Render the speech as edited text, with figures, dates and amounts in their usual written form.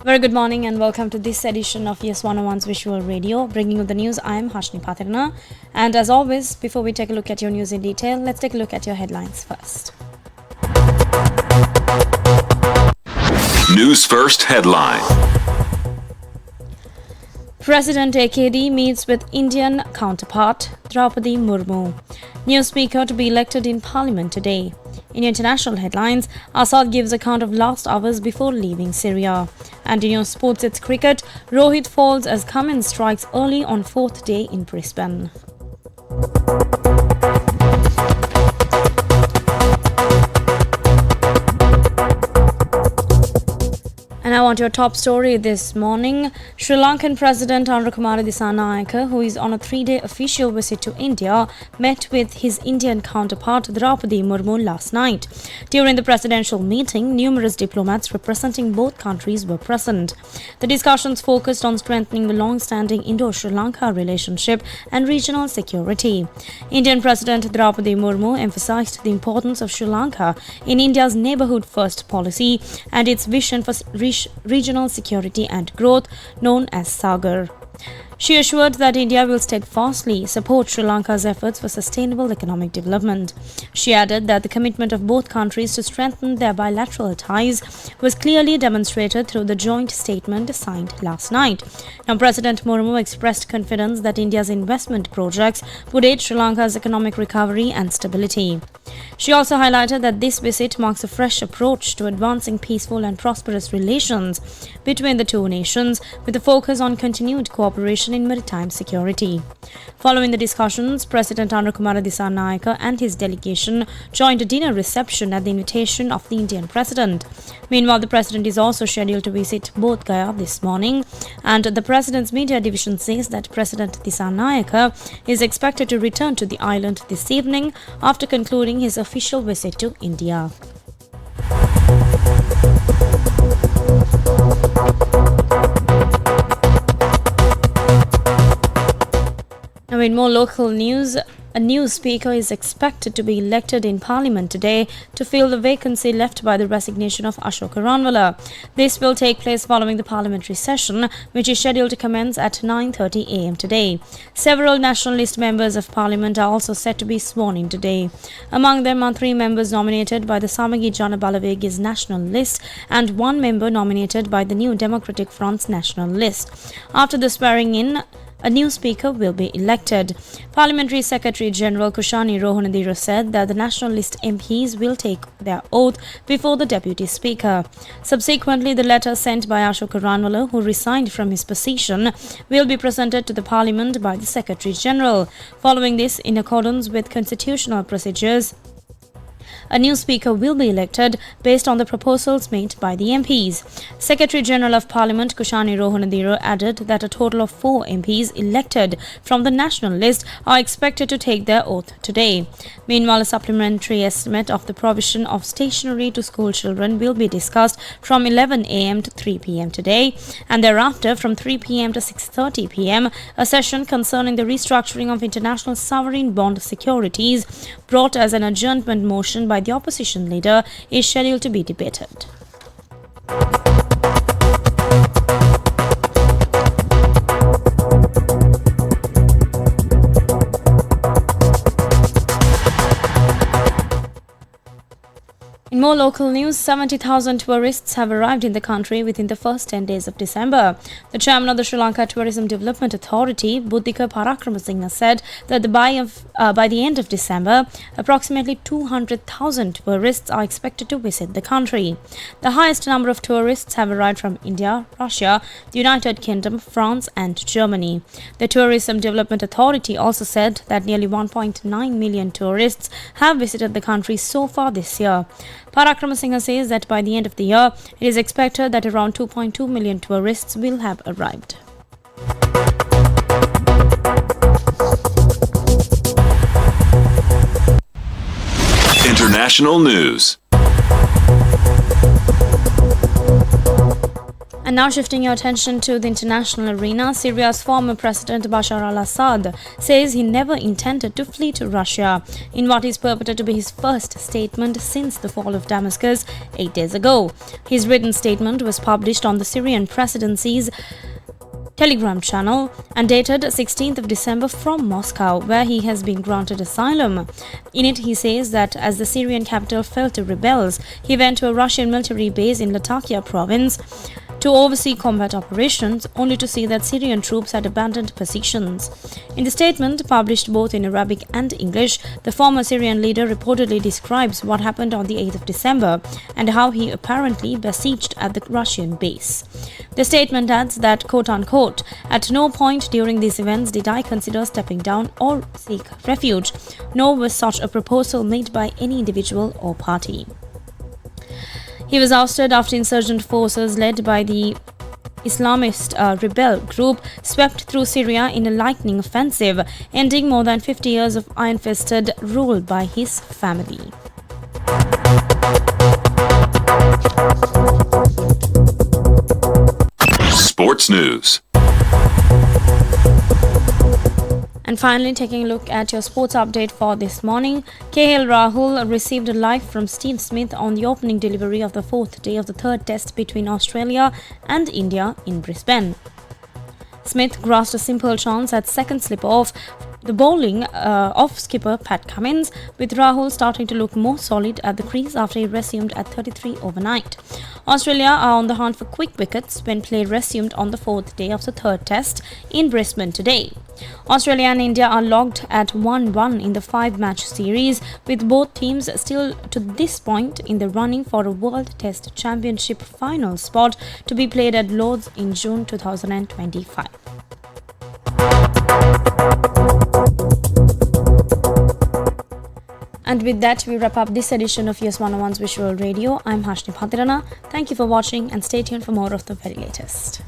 Very good morning and welcome to this edition of Yes 101's Visual Radio. Bringing you the news, I am Hashni Patirna. And as always, before we take a look at your news in detail, let's take a look at your headlines first. News First headline. President AKD meets with Indian counterpart Droupadi Murmu. New speaker to be elected in parliament today. In international headlines, Assad gives account of last hours before leaving Syria. And in your sports, it's cricket. Rohit falls as Cummins strikes early on fourth day in Brisbane. And I want your top story this morning. Sri Lankan President Anurakumara Dissanayake, who is on a 3-day official visit to India, met with his Indian counterpart Droupadi Murmu last night. During the presidential meeting, numerous diplomats representing both countries were present. The discussions focused on strengthening the long-standing Indo-Sri Lanka relationship and regional security. Indian President Droupadi Murmu emphasized the importance of Sri Lanka in India's neighborhood-first policy and its vision for regional security and growth, known as Sagar. She assured that India will steadfastly support Sri Lanka's efforts for sustainable economic development. She added that the commitment of both countries to strengthen their bilateral ties was clearly demonstrated through the joint statement signed last night. Now, President Murmu expressed confidence that India's investment projects would aid Sri Lanka's economic recovery and stability. She also highlighted that this visit marks a fresh approach to advancing peaceful and prosperous relations between the two nations, with a focus on continued cooperation in maritime security. Following the discussions, President Anurakumara Dissanayake and his delegation joined a dinner reception at the invitation of the Indian President. Meanwhile, the President is also scheduled to visit Bodh Gaya this morning, and the President's media division says that President Dissanayake is expected to return to the island this evening after concluding his official visit to India. Now, in more local news, a new speaker is expected to be elected in parliament today to fill the vacancy left by the resignation of Ashoka Ranwala. This will take place following the parliamentary session, which is scheduled to commence at 9:30 a.m. today. Several nationalist members of parliament are also set to be sworn in today. Among them are 3 members nominated by the Samagi Jana Balavegi's national list and 1 member nominated by the New Democratic Front's national list. After the swearing in, a new speaker will be elected. Parliamentary Secretary General Kushani Rohanadiro said that the National List MPs will take their oath before the Deputy Speaker. Subsequently, the letter sent by Ashoka Ranwala, who resigned from his position, will be presented to the Parliament by the Secretary General. Following this, in accordance with constitutional procedures, a new speaker will be elected based on the proposals made by the MPs. Secretary General of Parliament Kushani Rohanadiro added that a total of 4 MPs elected from the national list are expected to take their oath today. Meanwhile, a supplementary estimate of the provision of stationery to school children will be discussed from 11 a.m. to 3 p.m. today, and thereafter from 3 p.m. to 6:30 p.m. a session concerning the restructuring of international sovereign bond securities, brought as an adjournment motion by the opposition leader, is scheduled to be debated. In more local news, 70,000 tourists have arrived in the country within the first 10 days of December. The chairman of the Sri Lanka Tourism Development Authority, Buddhika Parakramasinghe, said that by the end of December, approximately 200,000 tourists are expected to visit the country. The highest number of tourists have arrived from India, Russia, the United Kingdom, France and Germany. The Tourism Development Authority also said that nearly 1.9 million tourists have visited the country so far this year. Parakramasinghe says that by the end of the year, it is expected that around 2.2 million tourists will have arrived. International news. And now shifting your attention to the international arena, Syria's former president Bashar al-Assad says he never intended to flee to Russia in what is purported to be his first statement since the fall of Damascus 8 days ago. His written statement was published on the Syrian presidency's Telegram channel and dated 16th of December from Moscow, where he has been granted asylum. In it, he says that as the Syrian capital fell to rebels, he went to a Russian military base in Latakia province to oversee combat operations, only to see that Syrian troops had abandoned positions. In the statement, published both in Arabic and English, the former Syrian leader reportedly describes what happened on the 8th of December and how he apparently besieged at the Russian base. The statement adds that, quote-unquote, "At no point during these events did I consider stepping down or seek refuge, nor was such a proposal made by any individual or party." He was ousted after insurgent forces led by the Islamist rebel group swept through Syria in a lightning offensive, ending more than 50 years of iron-fisted rule by his family. Sports News. And finally, taking a look at your sports update for this morning, KL Rahul received a life from Steve Smith on the opening delivery of the fourth day of the third test between Australia and India in Brisbane. Smith grasped a simple chance at second slip-off the bowling of skipper Pat Cummins, with Rahul starting to look more solid at the crease after he resumed at 33 overnight. Australia are on the hunt for quick wickets when play resumed on the fourth day of the third test in Brisbane today. Australia and India are logged at 1-1 in the 5-match series, with both teams still to this point in the running for a World Test Championship final spot to be played at Lord's in June 2025. And with that, we wrap up this edition of Yes 101's Visual Radio. I'm Hashni Patirana. Thank you for watching and stay tuned for more of the very latest.